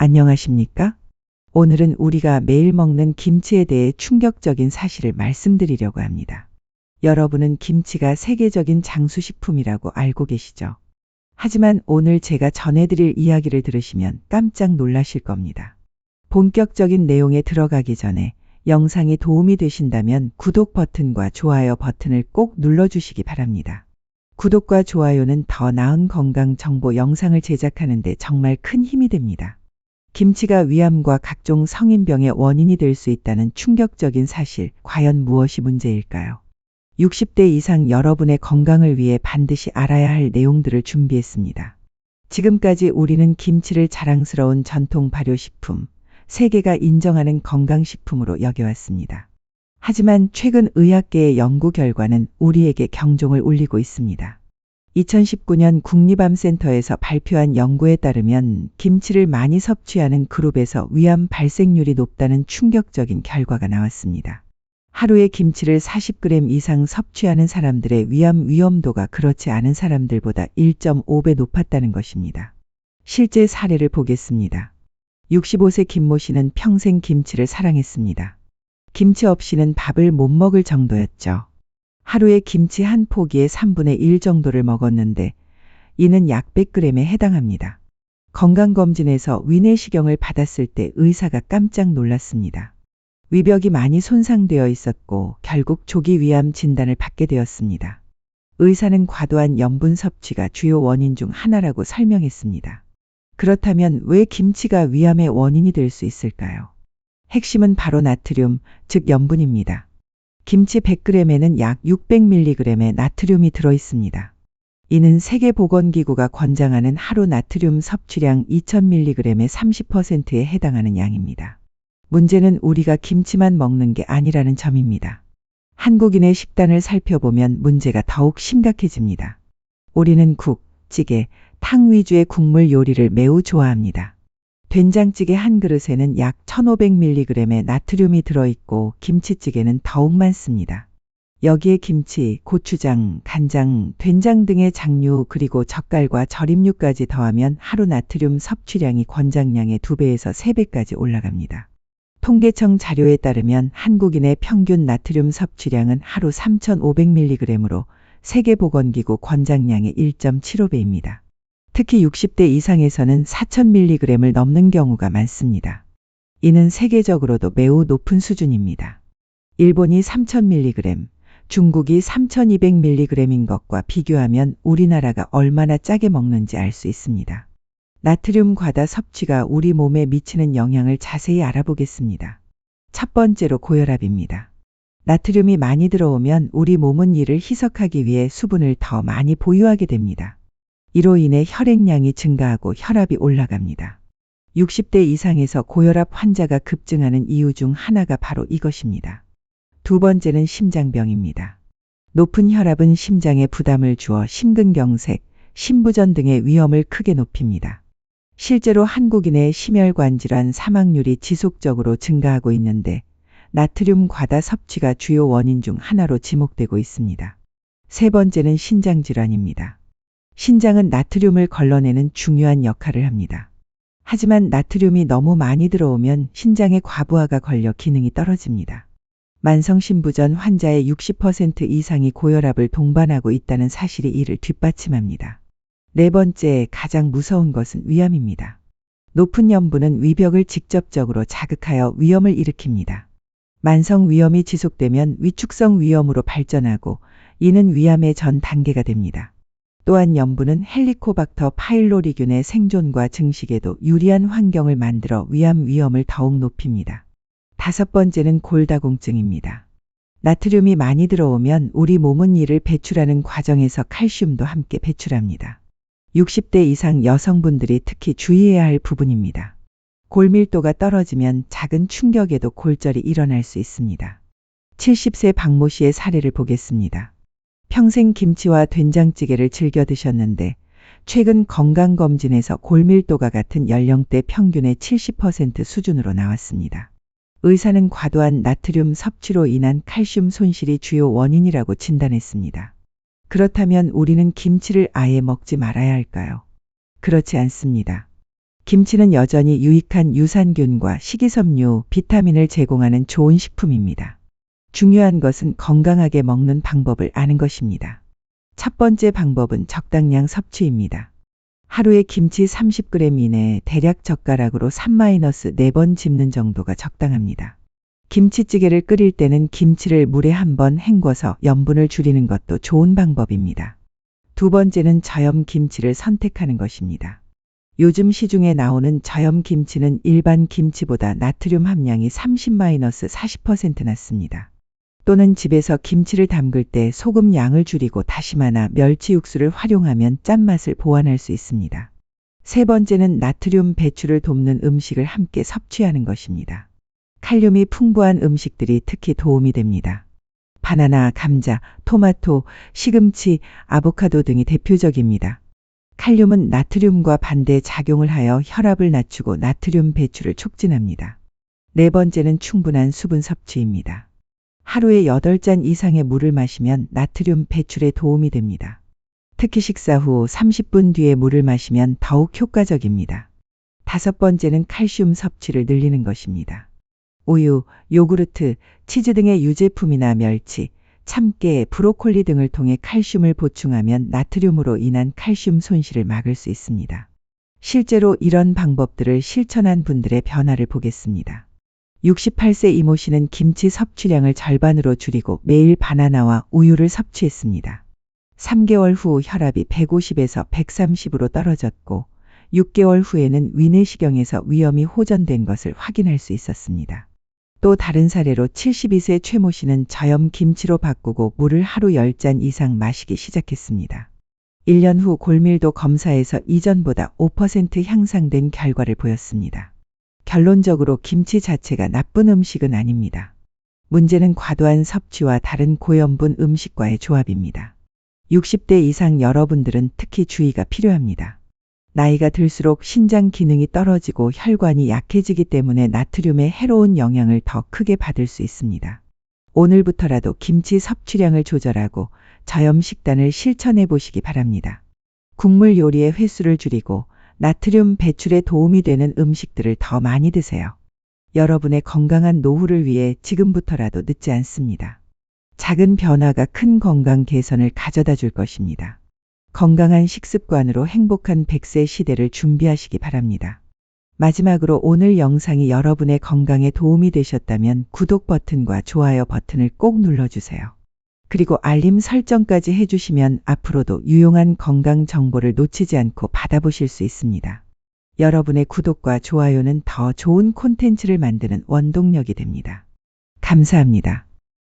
안녕하십니까? 오늘은 우리가 매일 먹는 김치에 대해 충격적인 사실을 말씀드리려고 합니다. 여러분은 김치가 세계적인 장수식품이라고 알고 계시죠? 하지만 오늘 제가 전해드릴 이야기를 들으시면 깜짝 놀라실 겁니다. 본격적인 내용에 들어가기 전에 영상이 도움이 되신다면 구독 버튼과 좋아요 버튼을 꼭 눌러주시기 바랍니다. 구독과 좋아요는 더 나은 건강 정보 영상을 제작하는 데 정말 큰 힘이 됩니다. 김치가 위암과 각종 성인병의 원인이 될 수 있다는 충격적인 사실, 과연 무엇이 문제일까요? 60대 이상 여러분의 건강을 위해 반드시 알아야 할 내용들을 준비했습니다. 지금까지 우리는 김치를 자랑스러운 전통 발효식품, 세계가 인정하는 건강식품으로 여겨왔습니다. 하지만 최근 의학계의 연구 결과는 우리에게 경종을 울리고 있습니다. 2019년 국립암센터에서 발표한 연구에 따르면 김치를 많이 섭취하는 그룹에서 위암 발생률이 높다는 충격적인 결과가 나왔습니다. 하루에 김치를 40g 이상 섭취하는 사람들의 위암 위험도가 그렇지 않은 사람들보다 1.5배 높았다는 것입니다. 실제 사례를 보겠습니다. 65세 김모 씨는 평생 김치를 사랑했습니다. 김치 없이는 밥을 못 먹을 정도였죠. 하루에 김치 한 포기의 3분의 1 정도를 먹었는데 이는 약 100g에 해당합니다. 건강검진에서 위내시경을 받았을 때 의사가 깜짝 놀랐습니다. 위벽이 많이 손상되어 있었고 결국 조기 위암 진단을 받게 되었습니다. 의사는 과도한 염분 섭취가 주요 원인 중 하나라고 설명했습니다. 그렇다면 왜 김치가 위암의 원인이 될 수 있을까요? 핵심은 바로 나트륨, 즉 염분입니다. 김치 100g에는 약 600mg의 나트륨이 들어 있습니다. 이는 세계보건기구가 권장하는 하루 나트륨 섭취량 2000mg의 30%에 해당하는 양입니다. 문제는 우리가 김치만 먹는 게 아니라는 점입니다. 한국인의 식단을 살펴보면 문제가 더욱 심각해집니다. 우리는 국, 찌개, 탕 위주의 국물 요리를 매우 좋아합니다. 된장찌개 한 그릇에는 약 1500mg의 나트륨이 들어있고 김치찌개는 더욱 많습니다. 여기에 김치, 고추장, 간장, 된장 등의 장류 그리고 젓갈과 절임류까지 더하면 하루 나트륨 섭취량이 권장량의 2배에서 3배까지 올라갑니다. 통계청 자료에 따르면 한국인의 평균 나트륨 섭취량은 하루 3500mg으로 세계보건기구 권장량의 1.75배입니다. 특히 60대 이상에서는 4000mg을 넘는 경우가 많습니다. 이는 세계적으로도 매우 높은 수준입니다. 일본이 3000mg, 중국이 3200mg인 것과 비교하면 우리나라가 얼마나 짜게 먹는지 알 수 있습니다. 나트륨 과다 섭취가 우리 몸에 미치는 영향을 자세히 알아보겠습니다. 첫 번째로 고혈압입니다. 나트륨이 많이 들어오면 우리 몸은 이를 희석하기 위해 수분을 더 많이 보유하게 됩니다. 이로 인해 혈액량이 증가하고 혈압이 올라갑니다. 60대 이상에서 고혈압 환자가 급증하는 이유 중 하나가 바로 이것입니다. 두 번째는 심장병입니다. 높은 혈압은 심장에 부담을 주어 심근경색, 심부전 등의 위험을 크게 높입니다. 실제로 한국인의 심혈관 질환 사망률이 지속적으로 증가하고 있는데 나트륨 과다 섭취가 주요 원인 중 하나로 지목되고 있습니다. 세 번째는 신장질환입니다. 신장은 나트륨을 걸러내는 중요한 역할을 합니다. 하지만 나트륨이 너무 많이 들어오면 신장에 과부하가 걸려 기능이 떨어집니다. 만성심부전 환자의 60% 이상이 고혈압을 동반하고 있다는 사실이 이를 뒷받침합니다. 네 번째, 가장 무서운 것은 위암입니다. 높은 염분은 위벽을 직접적으로 자극하여 위염을 일으킵니다. 만성 위염이 지속되면 위축성 위염으로 발전하고 이는 위암의 전 단계가 됩니다. 또한 염분은 헬리코박터 파일로리균의 생존과 증식에도 유리한 환경을 만들어 위암 위험을 더욱 높입니다. 다섯 번째는 골다공증입니다. 나트륨이 많이 들어오면 우리 몸은 이를 배출하는 과정에서 칼슘도 함께 배출합니다. 60대 이상 여성분들이 특히 주의해야 할 부분입니다. 골밀도가 떨어지면 작은 충격에도 골절이 일어날 수 있습니다. 70세 박모 씨의 사례를 보겠습니다. 평생 김치와 된장찌개를 즐겨 드셨는데 최근 건강검진에서 골밀도가 같은 연령대 평균의 70% 수준으로 나왔습니다. 의사는 과도한 나트륨 섭취로 인한 칼슘 손실이 주요 원인이라고 진단했습니다. 그렇다면 우리는 김치를 아예 먹지 말아야 할까요? 그렇지 않습니다. 김치는 여전히 유익한 유산균과 식이섬유, 비타민을 제공하는 좋은 식품입니다. 중요한 것은 건강하게 먹는 방법을 아는 것입니다. 첫 번째 방법은 적당량 섭취입니다. 하루에 김치 30g 이내 대략 젓가락으로 3-4번 집는 정도가 적당합니다. 김치찌개를 끓일 때는 김치를 물에 한번 헹궈서 염분을 줄이는 것도 좋은 방법입니다. 두 번째는 저염 김치를 선택하는 것입니다. 요즘 시중에 나오는 저염 김치는 일반 김치보다 나트륨 함량이 30-40% 낮습니다. 또는 집에서 김치를 담글 때 소금 양을 줄이고 다시마나 멸치 육수를 활용하면 짠맛을 보완할 수 있습니다. 세 번째는 나트륨 배출을 돕는 음식을 함께 섭취하는 것입니다. 칼륨이 풍부한 음식들이 특히 도움이 됩니다. 바나나, 감자, 토마토, 시금치, 아보카도 등이 대표적입니다. 칼륨은 나트륨과 반대 작용을 하여 혈압을 낮추고 나트륨 배출을 촉진합니다. 네 번째는 충분한 수분 섭취입니다. 하루에 8잔 이상의 물을 마시면 나트륨 배출에 도움이 됩니다. 특히 식사 후 30분 뒤에 물을 마시면 더욱 효과적입니다. 다섯 번째는 칼슘 섭취를 늘리는 것입니다. 우유, 요구르트, 치즈 등의 유제품이나 멸치, 참깨, 브로콜리 등을 통해 칼슘을 보충하면 나트륨으로 인한 칼슘 손실을 막을 수 있습니다. 실제로 이런 방법들을 실천한 분들의 변화를 보겠습니다. 68세 이모 씨는 김치 섭취량을 절반으로 줄이고 매일 바나나와 우유를 섭취했습니다. 3개월 후 혈압이 150에서 130으로 떨어졌고 6개월 후에는 위내시경에서 위염이 호전된 것을 확인할 수 있었습니다. 또 다른 사례로 72세 최모 씨는 저염 김치로 바꾸고 물을 하루 10잔 이상 마시기 시작했습니다. 1년 후 골밀도 검사에서 이전보다 5% 향상된 결과를 보였습니다. 결론적으로 김치 자체가 나쁜 음식은 아닙니다. 문제는 과도한 섭취와 다른 고염분 음식과의 조합입니다. 60대 이상 여러분들은 특히 주의가 필요합니다. 나이가 들수록 신장 기능이 떨어지고 혈관이 약해지기 때문에 나트륨의 해로운 영향을 더 크게 받을 수 있습니다. 오늘부터라도 김치 섭취량을 조절하고 저염 식단을 실천해 보시기 바랍니다. 국물 요리의 횟수를 줄이고 나트륨 배출에 도움이 되는 음식들을 더 많이 드세요. 여러분의 건강한 노후를 위해 지금부터라도 늦지 않습니다. 작은 변화가 큰 건강 개선을 가져다 줄 것입니다. 건강한 식습관으로 행복한 100세 시대를 준비하시기 바랍니다. 마지막으로 오늘 영상이 여러분의 건강에 도움이 되셨다면 구독 버튼과 좋아요 버튼을 꼭 눌러주세요. 그리고 알림 설정까지 해주시면 앞으로도 유용한 건강 정보를 놓치지 않고 받아보실 수 있습니다. 여러분의 구독과 좋아요는 더 좋은 콘텐츠를 만드는 원동력이 됩니다. 감사합니다.